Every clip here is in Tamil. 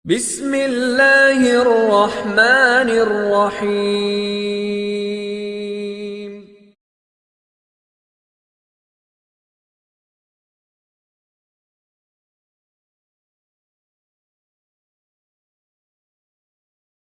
بسم الله الرحمن الرحيم.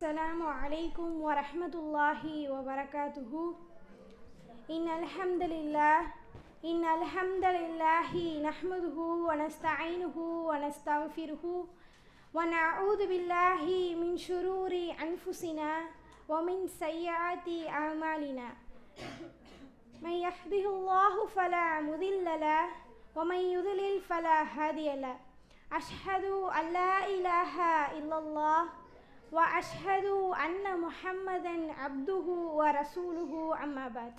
السلام عليكم ورحمة الله وبركاته. إن الحمد لله نحمده ونستعينه ونستغفره ونعوذ بالله من شرور أنفسنا ومن سيئات أعمالنا. من يهده الله فلا مضل له ومن يضلل فلا هادي له. أشهد أن لا إله إلا الله وأشهد أن محمدا عبده ورسوله. أما بعد.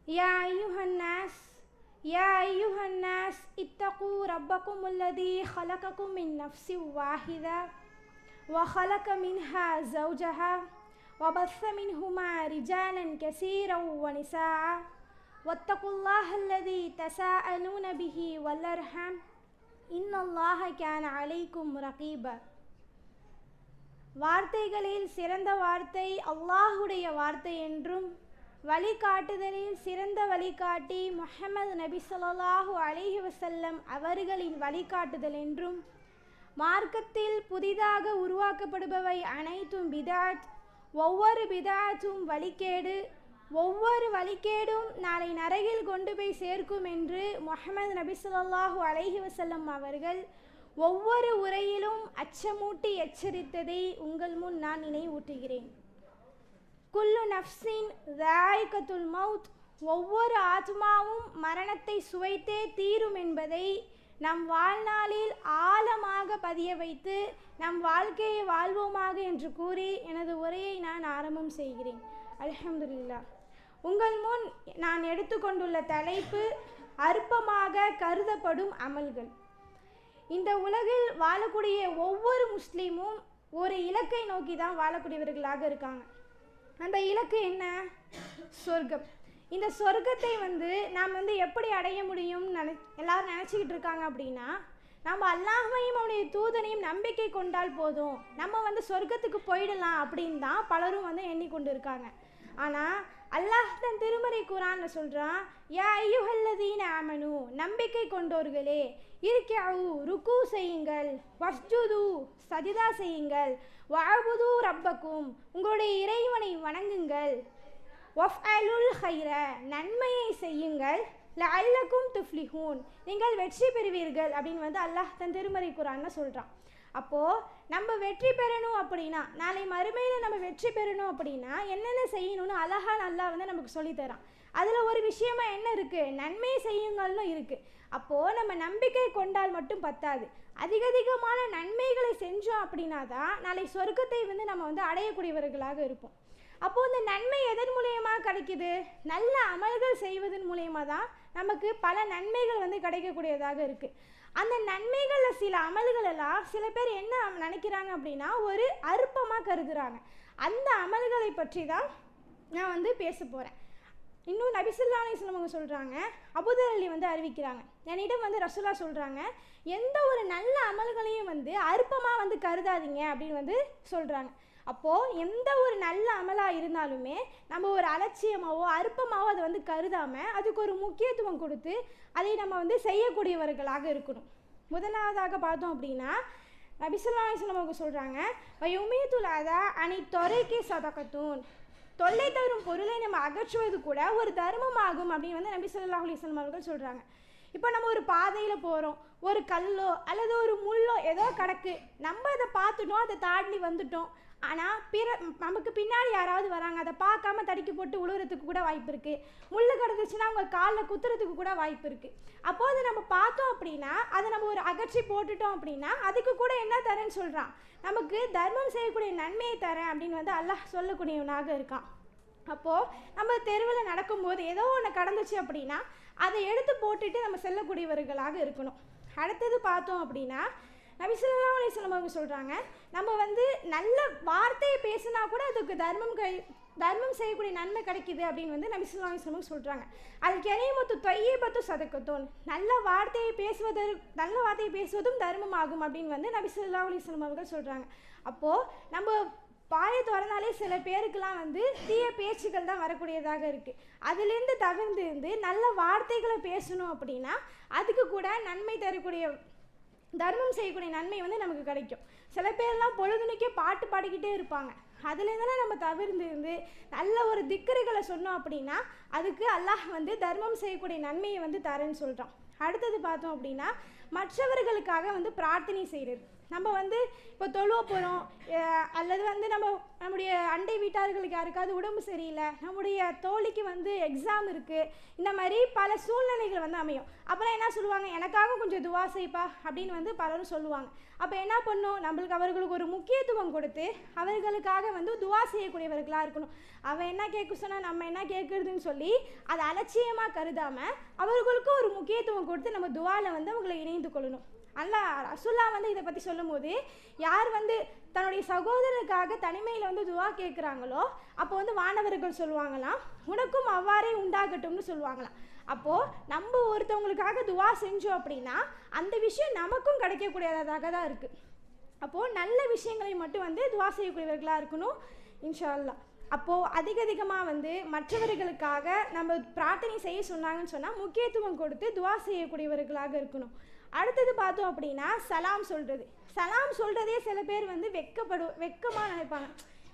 يا أيها الناس اتقوا ربكم الذي خلقكم من نفس واحدة وخلق منها زوجها وبث منهما رجالا كثيرا ونساء واتقوا الله الذي تساءلون به والأرحام إن الله كان عليكم رقيبا. வார்த்தைகளில் சிறந்த வார்த்தை அல்லாஹுடைய வார்த்தை என்றும் வழிகாட்டுதலில் சிறந்த வழிகாட்டி முஹம்மது நபி ஸல்லல்லாஹு அலைஹி வஸல்லம் அவர்களின் வழிகாட்டுதல் என்றும் மார்க்கத்தில் புதிதாக உருவாக்கப்படுபவை அனைத்தும் பிதாத், ஒவ்வொரு பிதாத்தும் வழிகேடு, ஒவ்வொரு வழிகேடும் நாளை நரகில் கொண்டு போய் சேர்க்கும் என்று முஹம்மது நபி ஸல்லல்லாஹு அலைஹி வஸல்லம் அவர்கள் ஒவ்வொரு உரையிலும் அச்சமூட்டி எச்சரித்ததை உங்கள் முன் நான் நினைவூட்டுகிறேன். குல்லு நஃப்ஸின் ذائقத்துல் மௌத், ஒவ்வொரு ஆத்மாவும் மரணத்தை சுவைத்தே தீரும் என்பதை நம் வாழ்நாளில் ஆழமாக பதிய வைத்து நம் வாழ்க்கையை வாழ்வோமாக என்று கூறி எனது உரையை நான் ஆரம்பம் செய்கிறேன். அல்ஹம்துலில்லாஹ். உங்கள் முன் நான் எடுத்துக்கொண்டுள்ள தலைப்பு அற்பமாக கருதப்படும் அமல்கள். இந்த உலகில் வாழக்கூடிய ஒவ்வொரு முஸ்லீமும் ஒரு இலக்கை நோக்கி தான் வாழக்கூடியவர்களாக இருக்காங்க. அந்த இலக்கு என்ன? சொர்க்கம். இந்த சொர்க்கத்தை நாம் எப்படி அடைய முடியும்னு எல்லாரும் நினச்சிக்கிட்டு இருக்காங்க அப்படின்னா, நம்ம அல்லாஹ்வையும் அவனுடைய தூதனையும் நம்பிக்கை கொண்டால் போதும், நம்ம சொர்க்கத்துக்கு போயிடலாம் அப்படின்னு தான் பலரும் எண்ணிக்கொண்டு இருக்காங்க. ஆனால் அல்லாஹ் தன் திருமறை குர்ஆன்ல சொல்கிறான், யா அய்யுஹல்லதீன ஆமனு, நம்பிக்கை கொண்டோர்களே, இர்கிஉ, ருக்கு செய்யுங்கள், வஸ்ஜுது, சஜிதா செய்யுங்கள், வஅபுது ரப்பக்கும், உங்களுடைய இறைவனை வணங்குங்கள், வஃஅலுல் கைர, நன்மையை செய்யுங்கள், லஅல்லக்கும் துஃப்லிஹூன், நீங்கள் வெற்றி பெறுவீர்கள் அப்படின்னு அல்லாஹ் தன் திருமறை குர்ஆன்ல சொல்கிறான். அப்போது நம்ம வெற்றி பெறணும் அப்படின்னா, நாளை மறுமையில் நம்ம வெற்றி பெறணும் அப்படின்னா என்னென்ன செய்யணும்னு அழகாக நல்லா நமக்கு சொல்லித்தரான். அதில் ஒரு விஷயமா என்ன இருக்குது? நன்மை செய்யுங்கள்னு இருக்குது. அப்போது நம்ம நம்பிக்கை கொண்டால் மட்டும் பத்தாது, அதிகமான நன்மைகளை செஞ்சோம் அப்படின்னா தான் நாளை சொர்க்கத்தை நம்ம அடையக்கூடியவர்களாக இருப்போம். அப்போது இந்த நன்மை எதன் மூலியமாக கிடைக்குது? நல்ல அமல்கள் செய்வதன் மூலியமாக தான் நமக்கு பல நன்மைகள் கிடைக்கக்கூடியதாக இருக்குது. அந்த நன்மைகளில் சில அமல்கள் எல்லாம் சில பேர் என்ன நினைக்கிறாங்க அப்படின்னா ஒரு அற்பமாக கருதுகிறாங்க. அந்த அமல்களை பற்றி தான் நான் பேச போகிறேன். இன்னும் நபி ஸல்லல்லாஹு அலைஹி வஸல்லம் அவங்க சொல்கிறாங்க, அபூதர் அலி அறிவிக்கிறாங்க, என்னிடம் ரசூலா சொல்கிறாங்க, எந்த ஒரு நல்ல அமல்களையும் அற்பமாக கருதாதீங்க அப்படின்னு சொல்கிறாங்க. அப்போது எந்த ஒரு நல்ல அமலாக இருந்தாலுமே நம்ம ஒரு அலட்சியமாவோ அற்பமாவோ அதை கருதாமல் அதுக்கு ஒரு முக்கியத்துவம் கொடுத்து அதை நம்ம செய்யக்கூடியவர்களாக இருக்கணும். முதலாவதாக பார்த்தோம் அப்படின்னா நபி ஸல்லல்லாஹு அலைஹி வஸல்லம் அவங்க சொல்கிறாங்க, வயுமீதுல் அதா அனி தொரைக்கி சதகத்தூன், தொல்லை தரும் பொருளை நம்ம அகற்றுவது கூட ஒரு தர்மமாகும் அப்படின்னு நபி ஸல்லல்லாஹு அலைஹி வஸல்லம் அவர்கள் சொல்கிறாங்க. இப்போ நம்ம ஒரு பாதையில் போகிறோம், ஒரு கல்லோ அல்லது ஒரு முள்ளோ ஏதோ கிடக்கு, நம்ம அதை பார்த்துட்டோம், அதை தாண்டி வந்துட்டோம். ஆனால் நமக்கு பின்னாடி யாராவது வராங்க, அதை பார்க்காம தடுக்கி போட்டு உழுவுறதுக்கு கூட வாய்ப்பு இருக்குது. முள் கிடந்துச்சுன்னா அவங்க காலில் குத்துறதுக்கு கூட வாய்ப்பு இருக்குது. அப்போது அதை நம்ம பார்த்தோம் அப்படின்னா அதை நம்ம ஒரு அகற்றி போட்டுட்டோம் அப்படின்னா அதுக்கு கூட என்ன தரேன்னு சொல்கிறான், நமக்கு தர்மம் செய்யக்கூடிய நன்மையை தரேன் அப்படின்னு அல்லாஹ் சொல்லக்கூடியவனாக இருக்கான். அப்போது நம்ம தெருவில் நடக்கும்போது ஏதோ ஒன்று கடந்துச்சு அப்படின்னா அதை எடுத்து போட்டுட்டு நம்ம செல்லக்கூடியவர்களாக இருக்கணும். அடுத்தது பார்த்தோம் அப்படின்னா நபி ஸல்லல்லாஹு அலைஹி வஸல்லம் அவங்க சொல்கிறாங்க, நம்ம வந்து நல்ல வார்த்தையை பேசினா கூட அதுக்கு தர்மம் செய்யக்கூடிய நன்மை கிடைக்குது அப்படின்னு வந்து நபி ஸல்லல்லாஹு அலைஹி வஸல்லம் சொல்கிறாங்க. அல் கலீமத்து த்வய்யிபத்து சதக்கத்துன், நல்ல வார்த்தையை பேசுவதும் தர்மமாகும் அப்படின்னு வந்து நபி ஸல்லல்லாஹு அலைஹி வஸல்லம் அவர்கள் சொல்கிறாங்க. அப்போது நம்ம வாயை திறந்தாலே சில பேருக்கெல்லாம் வந்து தீய பேச்சுக்கள் தான் வரக்கூடியதாக இருக்குது. அதுலேருந்து தவிர்ந்து நல்ல வார்த்தைகளை பேசணும் அப்படின்னா அதுக்கு கூட நன்மை தரக்கூடிய தர்மம் செய்யக்கூடிய நன்மை வந்து நமக்கு கிடைக்கும். சில பேர்லாம் பொழுதுனிக்கே பாட்டு பாடிக்கிட்டே இருப்பாங்க. அதுலேருந்துலாம் நம்ம தவிர்ந்து நல்ல ஒரு திக்ருகளை சொன்னோம் அப்படின்னா அதுக்கு அல்லாஹ் வந்து தர்மம் செய்யக்கூடிய நன்மையை வந்து தரேன்னு சொல்கிறான். அடுத்தது பார்த்தோம் அப்படின்னா மற்றவர்களுக்காக வந்து பிரார்த்தனை செய்கிறது. நம்ம வந்து இப்போ தொழுவ போகிறோம், அல்லது வந்து நம்முடைய அண்டை வீட்டார்களுக்கு யாருக்காவது உடம்பு சரியில்லை, நம்முடைய தோழிக்கு வந்து எக்ஸாம் இருக்குது, இந்த மாதிரி பல சூழ்நிலைகள் வந்து அமையும். அப்போலாம் என்ன சொல்லுவாங்க, எனக்காக கொஞ்சம் துவா செய்ப்பா அப்படின்னு வந்து பலரும் சொல்லுவாங்க. அப்போ என்ன பண்ணும், அவர்களுக்கு ஒரு முக்கியத்துவம் கொடுத்து அவர்களுக்காக வந்து துவா செய்யக்கூடியவர்களாக இருக்கணும். அவன் என்ன கேட்க சொன்னால் நம்ம என்ன கேட்குறதுன்னு சொல்லி அதை அலட்சியமாக கருதாமல் அவர்களுக்கும் ஒரு முக்கியத்துவம் கொடுத்து நம்ம துவாவில் வந்து அவங்களை இணைந்து கொள்ளணும். ரசூல்லா வந்து இதை பற்றி சொல்லும் போது, யார் வந்து தன்னுடைய சகோதரருக்காக தனிமையில் வந்து துவா கேட்குறாங்களோ அப்போ வந்து வானவர்கள் சொல்லுவாங்களாம், உனக்கும் அவ்வாறே உண்டாகட்டும்னு சொல்லுவாங்களாம். அப்போது நம்ம ஒருத்தவங்களுக்காக துவா செஞ்சோம் அப்படின்னா அந்த விஷயம் நமக்கும் கிடைக்கக்கூடியதாக தான் இருக்குது. அப்போது நல்ல விஷயங்களை மட்டும் வந்து துவா செய்யக்கூடியவர்களாக இருக்கணும் இன்ஷா அல்லாஹ். அப்போது அதிகமாக வந்து மற்றவர்களுக்காக நம்ம பிரார்த்தனை செய்ய சொன்னாங்கன்னு சொன்னால் முக்கியத்துவம் கொடுத்து துவா செய்யக்கூடியவர்களாக இருக்கணும். அடுத்தது பார்த்தோம் அப்படின்னா சலாம் சொல்கிறதே சில பேர் வந்து வெக்கமாக நினைப்பாங்க.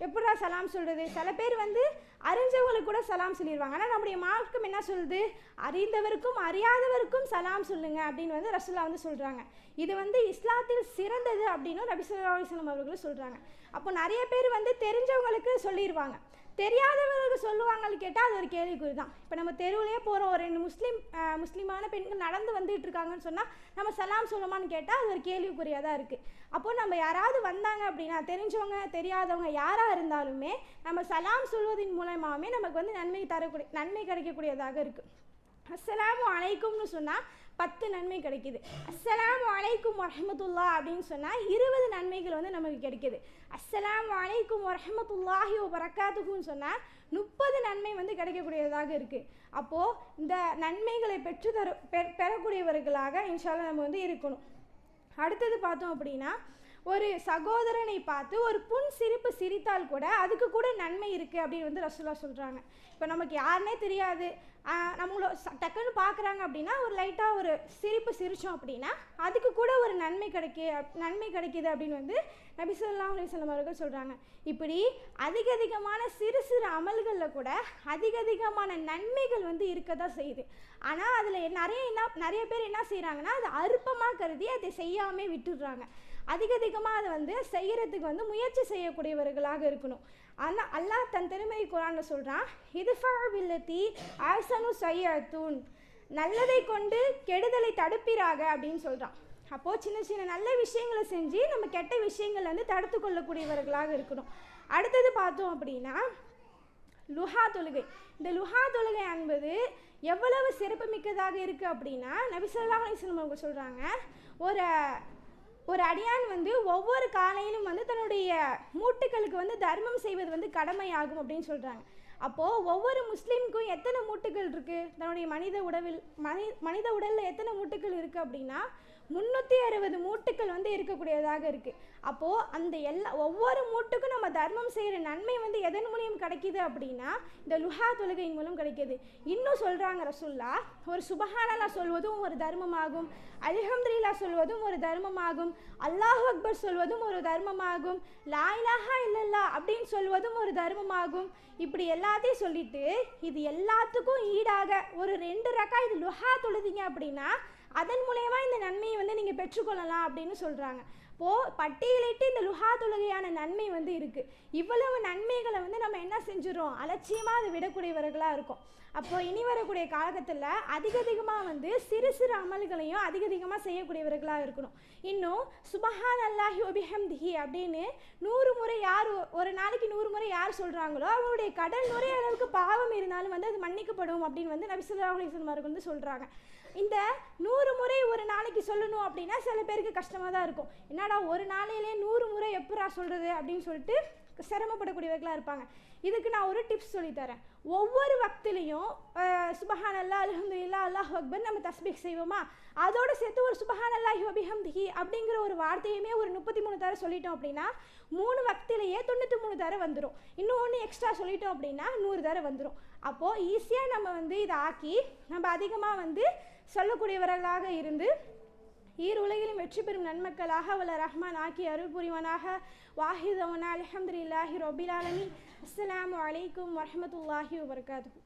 எப்படா சலாம் சொல்கிறது? சில பேர் வந்து அறிஞ்சவங்களுக்கு கூட சலாம் சொல்லிடுவாங்க. ஆனால் நம்முடைய மார்க்கம் என்ன சொல்லுது, அறிந்தவருக்கும் அறியாதவருக்கும் சலாம் சொல்லுங்கள் அப்படின்னு வந்து ரசூலுல்லாஹ் வந்து சொல்கிறாங்க. இது வந்து இஸ்லாத்தில் சிறந்தது அப்படின்னு நபி ஸல்லல்லாஹு அலைஹி வஸல்லம் அவர்கள் சொல்கிறாங்க. அப்போ நிறைய பேர் வந்து தெரிஞ்சவங்களுக்கு சொல்லிடுவாங்க, தெரியாதவர்களுக்கு சொல்லுவாங்கன்னு கேட்டால் அது ஒரு கேள்விக்குறி தான். இப்போ நம்ம தெருவிலே போகிறோம், ஒரு 2 முஸ்லீமான பெண்கள் நடந்து வந்துட்டு இருக்காங்கன்னு சொன்னால் நம்ம சலாம் சொல்லுமான்னு கேட்டால் அது ஒரு கேள்விக்குறியாக தான் இருக்குது. அப்போது நம்ம யாராவது வந்தாங்க அப்படின்னா தெரிஞ்சவங்க தெரியாதவங்க யாராக இருந்தாலுமே நம்ம சலாம் சொல்வதன் மூலமாகவே நமக்கு வந்து நன்மை கிடைக்கக்கூடியதாக இருக்குது. அஸ்ஸலாமு அலைக்கும்னு சொன்னால் 10 நன்மை கிடைக்கிது. அஸ்ஸலாமு அலைக்கும் வரஹ்மத்துல்லாஹ் அப்படின்னு சொன்னால் 20 நன்மைகள் வந்து நமக்கு கிடைக்கிது. அஸ்ஸலாமு அலைக்கும் வரஹ்மத்துல்லாஹி வபரகாத்துஹுன்னு சொன்னால் 30 நன்மை வந்து கிடைக்கக்கூடியதாக இருக்குது. அப்போது இந்த நன்மைகளை பெறக்கூடியவர்களாக இன்ஷா அல்லாஹ் நம்ம வந்து இருக்கணும். அடுத்தது பார்த்தோம் அப்படின்னா ஒரு சகோதரனை பார்த்து ஒரு சிரிப்பு சிரித்தால் கூட அதுக்கு கூட நன்மை இருக்குது அப்படின்னு வந்து ரசூலுல்லாஹ் சொல்கிறாங்க. இப்போ நமக்கு யாருன்னே தெரியாது, நம்மளோ டக்குன்னு பார்க்குறாங்க அப்படின்னா ஒரு லைட்டாக ஒரு சிரிப்பு சிரித்தோம் அப்படின்னா அதுக்கு கூட ஒரு நன்மை கிடைக்கிது அப்படின்னு வந்து நபி ஸல்லல்லாஹு அலைஹி வஸல்லம் அவர்கள் சொல்கிறாங்க. இப்படி அதிகமான சிறு அமல்களில் கூட அதிகமான நன்மைகள் வந்து இருக்க தான் செய்யுது. ஆனால் அதில் நிறைய பேர் என்ன செய்கிறாங்கன்னா அதை அற்பமாக கருதி அதை செய்யாமல் விட்டுடுறாங்க. அதிகமாக அதை வந்து செய்கிறதுக்கு வந்து முயற்சி செய்யக்கூடியவர்களாக இருக்கணும். ஆனால் அல்லாஹ் தன் திருமறை குர்ஆனில் சொல்கிறான், இதுஃபா பில்லதி அஹ்ஸனு ஸய்யிஅத்துன், நல்லதை கொண்டு கெடுதலை தடுப்பீராக அப்படின்னு சொல்கிறான். அப்போது சின்ன நல்ல விஷயங்களை செஞ்சு நம்ம கெட்ட விஷயங்களை வந்து தடுத்து கொள்ளக்கூடியவர்களாக இருக்கணும். அடுத்தது பார்த்தோம் அப்படின்னா லுஹா தொழுகை. இந்த லுஹா தொழுகை என்பது எவ்வளவு சிறப்புமிக்கதாக இருக்குது அப்படின்னா நபி ஸல்லல்லாஹு அலைஹி வஸல்லம் அவங்க சொல்கிறாங்க, ஒரு அடியான் வந்து ஒவ்வொரு காலையிலும் வந்து தன்னுடைய மூட்டுகளுக்கு வந்து தர்மம் செய்வது வந்து கடமையாகும் அப்படின்னு சொல்கிறாங்க. அப்போது ஒவ்வொரு முஸ்லீமுக்கும் எத்தனை மூட்டுகள் இருக்குது, தன்னுடைய மனித உடலில் எத்தனை மூட்டுகள் இருக்குது அப்படின்னா 360 மூட்டுகள் வந்து இருக்கக்கூடியதாக இருக்குது. அப்போது அந்த ஒவ்வொரு மூட்டுக்கும் நம்ம தர்மம் செய்கிற நன்மை வந்து எதன் மூலியம் கிடைக்கிது அப்படின்னா இந்த லுஹா தொழுகையின் மூலம் கிடைக்கிது. இன்னும் சொல்கிறாங்க ரசூலுல்லாஹ், ஒரு சுபஹானல்லாஹ் சொல்வதும் ஒரு தர்மமாகும், அல்ஹம்துலில்லாஹ் சொல்வதும் ஒரு தர்மமாகும், அல்லாஹு அக்பர் சொல்வதும் ஒரு தர்மமாகும், லா இலாஹா இல்லல்லாஹ் அப்படின்னு சொல்வதும் ஒரு தர்மமாகும். இப்படி எல்லாத்தையும் சொல்லிட்டு இது எல்லாத்துக்கும் ஈடாக ஒரு 2 ரக்காத் லுஹா தொழுதிங்க அப்படின்னா அதன் மூலயமா இந்த நன்மையை வந்து நீங்கள் பெற்றுக்கொள்ளலாம் அப்படின்னு சொல்கிறாங்க. இப்போது பட்டியலிட்டு இந்த லுஹா தொழுகையான நன்மை வந்து இருக்குது. இவ்வளவு நன்மைகளை வந்து நம்ம என்ன செஞ்சிடறோம், அலட்சியமாக அதை விடக்கூடியவர்களாக இருக்கும். அப்போது இனி வரக்கூடிய காலகட்டத்தில் அதிகமாக வந்து சிறு சிறு அமல்களையும் அதிகமாக செய்யக்கூடியவர்களாக இருக்கணும். இன்னும் சுபஹான் அல்லாஹி வபிஹம்திஹி அப்படின்னு 100 முறை யார் ஒரு நாளைக்கு 100 முறை யார் சொல்கிறாங்களோ அவருடைய கடல் நுரை அளவுக்கு பாவம் இருந்தாலும் வந்து அது மன்னிக்கப்படும் அப்படின்னு வந்து நபி ஸல்லல்லாஹு அலைஹி வஸல்லம் அவர்கள் வந்து சொல்கிறாங்க. இந்த 100 முறை ஒரு நாளைக்கு சொல்லணும் அப்படின்னா சில பேருக்கு கஷ்டமாக தான் இருக்கும். என்னடா ஒரு நாளையிலே 100 முறை எப்படா சொல்கிறது அப்படின்னு சொல்லிட்டு சிரமப்படக்கூடியவர்களாக இருப்பாங்க. இதுக்கு நான் ஒரு டிப்ஸ் சொல்லித்தரேன். ஒவ்வொரு வக்திலையும் சுபஹான் அல்லாஹ் அல்ஹம்துலில்லாஹ் அல்லாஹு அக்பர் நம்ம தஸ்பீஹ் செய்வோமா, அதோடு சேர்த்து ஒரு சுபஹான் அல்லாஹி வபிஹம்திஹி அப்படிங்கிற ஒரு வார்த்தையுமே ஒரு 33 தடவை சொல்லிட்டோம் அப்படின்னா 3 வக்திலேயே 93 தடவை வந்துடும். இன்னும் ஒன்று எக்ஸ்ட்ரா சொல்லிட்டோம் அப்படின்னா 100 தடவை வந்துடும். அப்போது ஈஸியாக நம்ம வந்து இதை ஆக்கி நம்ம அதிகமாக வந்து சொல்லக்கூடியவர்களாக இருந்து ஈருலகிலும் வெற்றி பெறும் நன்மக்களாக வல்ல ரஹ்மான் ஆக்கி அருள் புரிவனாக. வாஹிதவனா அல்ஹம்துலில்லாஹி ரப்பில் ஆலமீன். அஸ்ஸலாமு அலைக்கும் வரஹ்மத்துல்லாஹி வபரகாத்துஹு.